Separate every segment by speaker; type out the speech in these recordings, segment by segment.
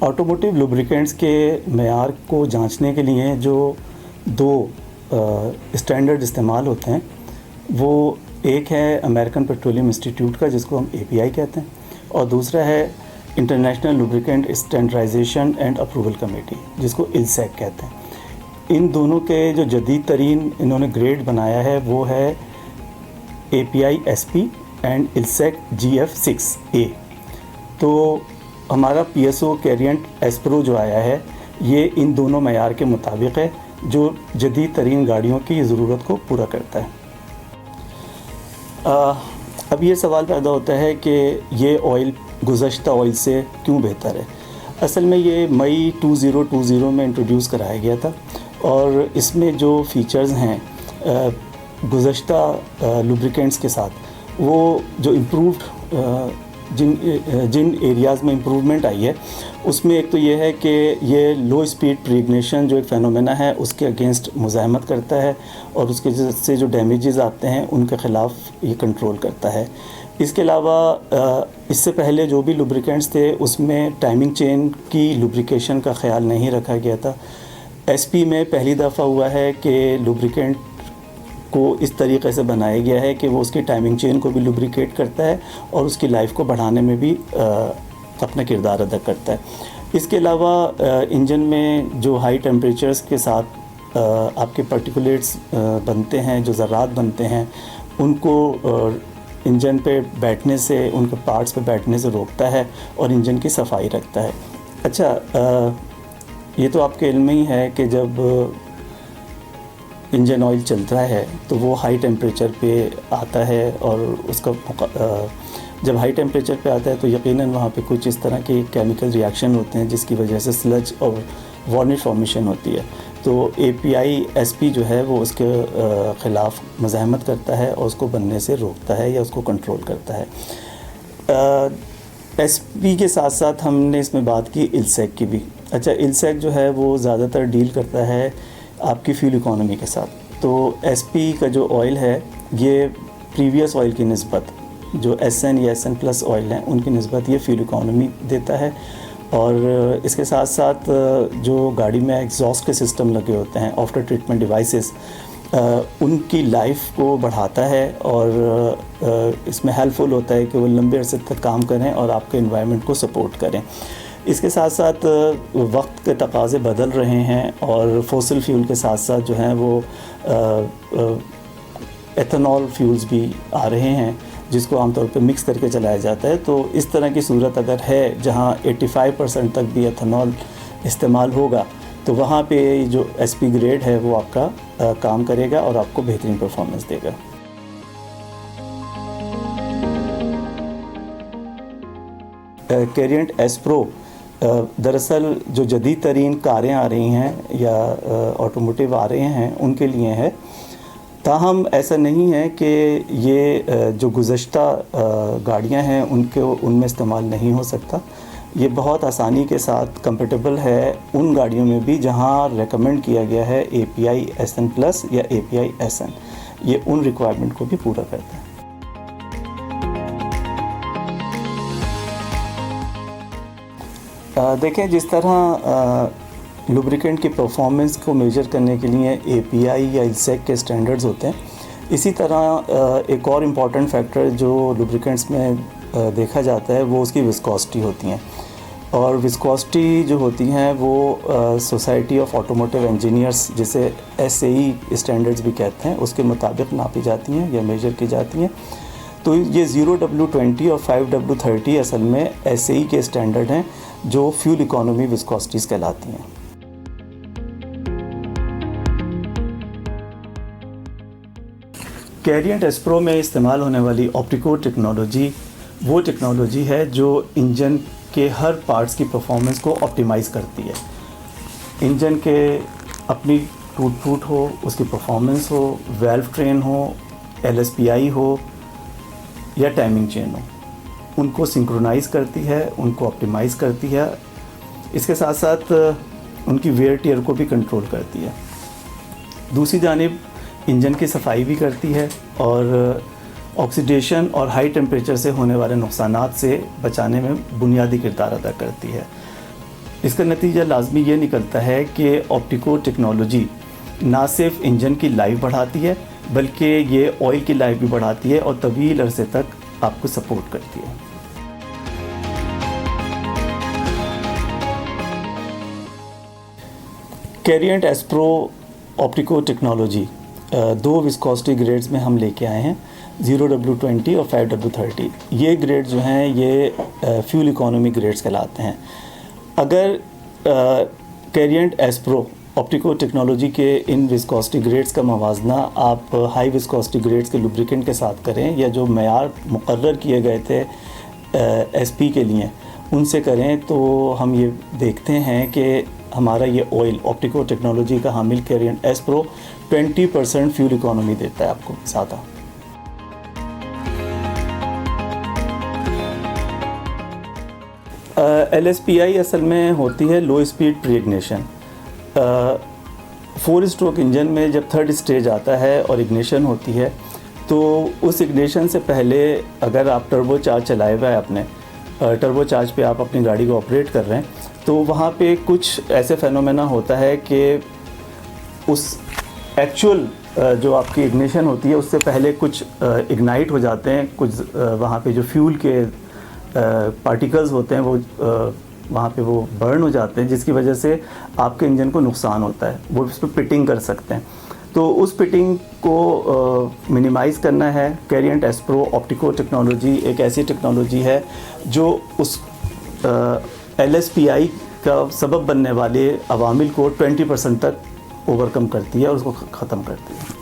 Speaker 1: Automotive lubricants के मेयार को जांचने के लिए जो दो स्टैंडर्ड इस्तेमाल होते हैं, वो एक है अमेरिकन पेट्रोलियम इंस्टीट्यूट का, जिसको हम API कहते हैं, और दूसरा है international lubricant standardisation and approval committee, जिसको ILSEC कहते हैं। इन दोनों के जो जदीद तरीन इन्होंने ग्रेड बनाया है वो है API SP and ILSEC GF6A। तो हमारा PSO कैरिएंट एस्प्रो जो आया है, ये इन दोनों मयार के मुताबिक है, जो जदीद तरीन गाड़ियों की ज़रूरत को पूरा करता है। अब ये सवाल पैदा होता है कि ये ऑयल गुज़श्ता ऑयल से क्यों बेहतर है। असल में ये मई 2020 में इंट्रोड्यूस कराया गया था, और इसमें जो फ़ीचर्स हैं गुज़श्ता लुब्रिकेंट्स के साथ, वो जो इम्प्रूव्ड जिन एरियाज़ में इम्प्रूवमेंट आई है, उसमें एक तो ये है कि ये लो स्पीड प्रेगनेशन जो एक फ़ेनोमेना है उसके अगेंस्ट मुज़ाहमत करता है, और उसके से जो डैमेजेस आते हैं उनके ख़िलाफ़ ये कंट्रोल करता है। इसके अलावा इससे पहले जो भी लुब्रिकेंट्स थे उसमें टाइमिंग चेन की लुब्रिकेशन का ख़्याल नहीं रखा गया था। SP में पहली दफ़ा हुआ है कि लुब्रिकेंट को इस तरीक़े से बनाया गया है कि वो उसकी टाइमिंग चेन को भी लुब्रिकेट करता है और उसकी लाइफ को बढ़ाने में भी अपना किरदार अदा करता है। इसके अलावा इंजन में जो हाई टेम्परेचर्स के साथ आपके पार्टिकुलेट्स बनते हैं, जो ज़र्रात बनते हैं, उनको इंजन पे बैठने से, उनके पार्ट्स पे बैठने से रोकता है और इंजन की सफाई रखता है। अच्छा, ये तो आपके इल्म में ही है कि जब इंजन ऑयल चलता है तो वो हाई टेम्परेचर पे आता है, और उसका जब हाई टेम्परेचर पे आता है तो यकीनन वहाँ पे कुछ इस तरह के केमिकल रिएक्शन होते हैं जिसकी वजह से स्लज और वार्निश फॉर्मेशन होती है। तो API SP जो है वो उसके ख़िलाफ़ मज़ाहमत करता है और उसको बनने से रोकता है या उसको कंट्रोल करता है। SP के साथ साथ हमने इसमें बात की ILSEC की भी। अच्छा, ILSEC जो है वो ज़्यादातर डील करता है आपकी फ्यूल इकोनॉमी के साथ। तो SP का जो ऑयल है, ये प्रीवियस ऑयल की निस्बत, जो SN या SN+ ऑयल हैं उनकी निस्बत ये फ्यूल इकोनॉमी देता है। और इसके साथ साथ जो गाड़ी में एग्जॉस्ट के सिस्टम लगे होते हैं, आफ्टर ट्रीटमेंट डिवाइसेस, उनकी लाइफ को बढ़ाता है, और इसमें हेल्पफुल होता है कि वो लंबे अरसे तक काम करें और आपके एनवायरनमेंट को सपोर्ट करें। इसके साथ साथ वक्त के तकाज़े बदल रहे हैं, और फॉसिल फ्यूल के साथ साथ जो हैं वो एथेनॉल फ्यूल्स भी आ रहे हैं, जिसको आमतौर पे मिक्स करके चलाया जाता है। तो इस तरह की सूरत अगर है जहां 85% तक भी एथेनॉल इस्तेमाल होगा, तो वहाँ पे जो SP ग्रेड है वो आपका काम करेगा और आपको बेहतरीन परफॉर्मेंस देगा। कैरिएंट एस्प्रो दरअसल जो जदीद तरीन कारें आ रही हैं या ऑटोमोटिव आ रहे हैं उनके लिए है। ताहम ऐसा नहीं है कि ये जो गुज़श्ता गाड़ियां हैं उनमें इस्तेमाल नहीं हो सकता। ये बहुत आसानी के साथ कंपेटेबल है उन गाड़ियों में भी जहां रेकमेंड किया गया है API SN+ या API SN। ये उन रिक्वायरमेंट को भी पूरा करता है। देखें, जिस तरह लुब्रिकेंट की परफॉर्मेंस को मेजर करने के लिए API या ILSEC के स्टैंडर्ड्स होते हैं, इसी तरह एक और इम्पॉर्टेंट फैक्टर जो लुब्रिकेंट्स में देखा जाता है वो उसकी विस्कोसिटी होती हैं। और विस्कोसिटी जो होती हैं वो सोसाइटी ऑफ ऑटोमोटिव इंजीनियर्स, जिसे SAE स्टैंडर्ड्स भी कहते हैं, उसके मुताबिक नापी जाती हैं या मेजर की जाती हैं। तो ये 0W20 और 5W30 असल में SAE के स्टैंडर्ड हैं जो फ्यूल इकोनॉमी विस्कोसिटीज़ कहलाती हैं। कैरिएंट एस्प्रो में इस्तेमाल होने वाली ऑप्टिको टेक्नोलॉजी वो टेक्नोलॉजी है जो इंजन के हर पार्ट्स की परफॉर्मेंस को ऑप्टिमाइज़ करती है। इंजन के अपनी टूट हो, उसकी परफॉर्मेंस हो, वेल्व ट्रेन हो, LSPI हो या टाइमिंग चेन हो, उनको सिंक्रोनाइज़ करती है, उनको ऑप्टिमाइज़ करती है। इसके साथ साथ उनकी वेयर टियर को भी कंट्रोल करती है। दूसरी जानिब इंजन की सफाई भी करती है और ऑक्सीडेशन और हाई टेम्परेचर से होने वाले नुकसानात से बचाने में बुनियादी किरदार अदा करती है। इसका नतीजा लाजमी ये निकलता है कि ऑप्टिको टेक्नोलॉजी ना सिर्फ इंजन की लाइफ बढ़ाती है बल्कि ये ऑयल की लाइफ भी बढ़ाती है और तवील अरसे तक आपको सपोर्ट करती है। कैरिएंट एस्प्रो ऑप्टिको टेक्नोलॉजी दो विस्कोसिटी ग्रेड्स में हम लेके आए हैं, 0W20 और 5W30। ये ग्रेड जो हैं ये फ्यूल इकोनॉमी ग्रेड्स कहलाते हैं। अगर कैरिएंट एस्प्रो ऑप्टिको टेक्नोलॉजी के इन विस्कोसिटी ग्रेड्स का मवाजना आप हाई विस्कोसिटी ग्रेड्स के लुब्रिकेंट के साथ करें या जो मयार मुकर्रर किए गए थे एसपी के लिए उनसे करें, तो हम ये देखते हैं कि हमारा ये ऑयल ऑप्टिको टेक्नोलॉजी का हामिल कैरिएंट एस्प्रो 20% फ्यूल इकोनॉमी देता है आपको ज़्यादा। LSPI असल में होती है लो speed pre ignition. 4 stroke engine में जब थर्ड स्टेज आता है और इग्निशन होती है तो उस इग्निशन से पहले अगर आप टर्बो चार्ज चलाए हुआ है अपने टर्बो चार्ज पे आप अपनी गाड़ी को ऑपरेट कर रहे हैं तो वहाँ पे कुछ ऐसे फेनोमेना होता है कि उस एक्चुअल जो आपकी इग्निशन होती है उससे पहले कुछ इग्नाइट हो जाते हैं, कुछ वहाँ पे जो फ्यूल के पार्टिकल्स होते हैं वो वहाँ पे वो बर्न हो जाते हैं, जिसकी वजह से आपके इंजन को नुकसान होता है। वो उस पर पिटिंग कर सकते हैं। तो उस पिटिंग को मिनिमाइज़ करना है। कैरिएंट एस्प्रो ऑप्टिको टेक्नोलॉजी एक ऐसी टेक्नोलॉजी है जो उस LSPI का सबब बनने वाले अवामिल को 20% तक ओवरकम करती है और उसको ख़त्म करती है।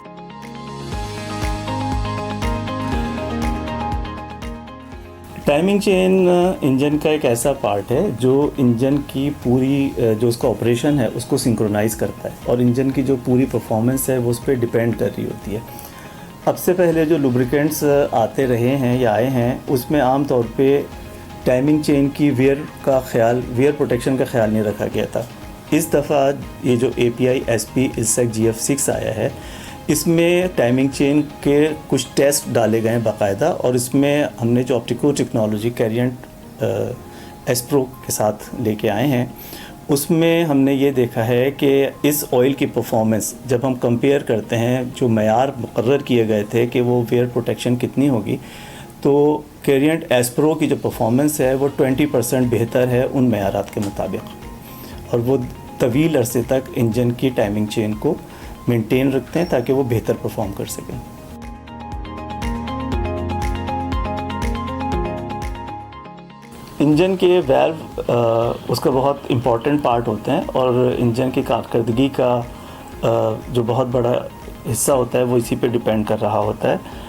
Speaker 1: टाइमिंग चेन इंजन का एक ऐसा पार्ट है जो इंजन की पूरी जो उसका ऑपरेशन है उसको सिंक्रोनाइज करता है और इंजन की जो पूरी परफॉर्मेंस है वो उस पर डिपेंड कर रही होती है। अब से पहले जो लुब्रिकेंट्स आते रहे हैं या आए हैं उसमें आम तौर पे टाइमिंग चेन की वेयर प्रोटेक्शन का ख्याल नहीं रखा गया था। इस दफ़ा ये जो API SP ILSEC GF6 आया है इसमें टाइमिंग चेन के कुछ टेस्ट डाले गए हैं बाकायदा, और इसमें हमने जो ऑप्टिको टेक्नोलॉजी कैरिएंट एस्प्रो के साथ लेके आए हैं उसमें हमने ये देखा है कि इस ऑयल की परफॉर्मेंस जब हम कंपेयर करते हैं जो मयार मुकर्रर किए गए थे कि वो वेयर प्रोटेक्शन कितनी होगी, तो कैरिएंट एस्प्रो की जो परफॉर्मेंस है वो 20% बेहतर है उन मयारात के मुताबिक, और वो तवील अरसे तक इंजन की टाइमिंग चेन को मेंटेन रखते हैं ताकि वो बेहतर परफॉर्म कर सकें। इंजन के वाल्व उसका बहुत इम्पॉर्टेंट पार्ट होते हैं और इंजन की कारकर्दगी का जो बहुत बड़ा हिस्सा होता है वो इसी पे डिपेंड कर रहा होता है।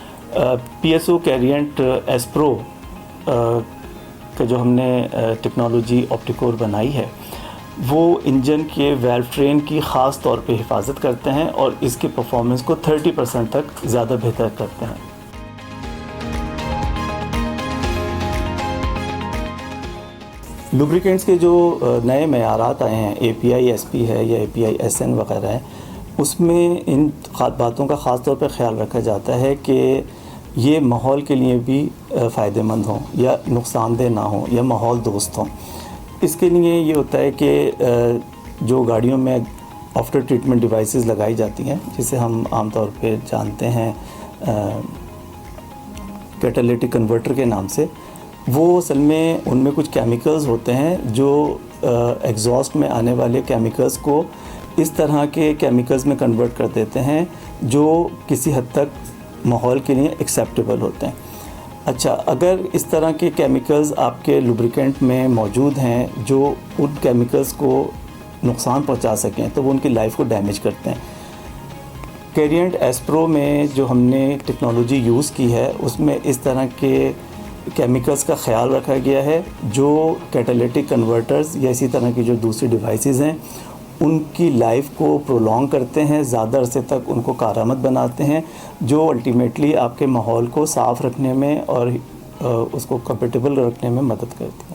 Speaker 1: PSO कैरिएंट एस्प्रो का जो हमने टेक्नोलॉजी ऑप्टिकोर बनाई है वो इंजन के वाल्व ट्रेन की ख़ास तौर पे हिफाजत करते हैं और इसके परफॉर्मेंस को 30% तक ज़्यादा बेहतर करते हैं। लुब्रिकेंट्स के जो नए मयारात आए हैं, API SP है या API SN वगैरह है, उसमें इन बातों का ख़ास तौर पर ख्याल रखा जाता है कि ये माहौल के लिए भी फ़ायदेमंद हों या नुकसानदेह ना हों या माहौल दोस्त हों। इसके लिए ये होता है कि जो गाड़ियों में आफ्टर ट्रीटमेंट डिवाइसेस लगाई जाती हैं जिसे हम आमतौर पे जानते हैं कैटालिटिक कन्वर्टर के नाम से, वो असल में उनमें कुछ केमिकल्स होते हैं जो एग्जॉस्ट में आने वाले केमिकल्स को इस तरह के केमिकल्स में कन्वर्ट कर देते हैं जो किसी हद तक माहौल के लिए एक्सेप्टेबल होते हैं। अच्छा, अगर इस तरह के केमिकल्स आपके लुब्रिकेंट में मौजूद हैं जो उन केमिकल्स को नुकसान पहुंचा सकें तो वो उनकी लाइफ को डैमेज करते हैं। कैरिएंट एस्प्रो में जो हमने टेक्नोलॉजी यूज़ की है उसमें इस तरह के केमिकल्स का ख्याल रखा गया है जो कैटालिटिक कन्वर्टर्स या इसी तरह की जो दूसरी डिवाइसेस हैं उनकी लाइफ को प्रोलॉन्ग करते हैं, ज़्यादा अरसे तक उनको कारआमद बनाते हैं, जो अल्टीमेटली आपके माहौल को साफ़ रखने में और उसको कंफर्टेबल रखने में मदद करती है।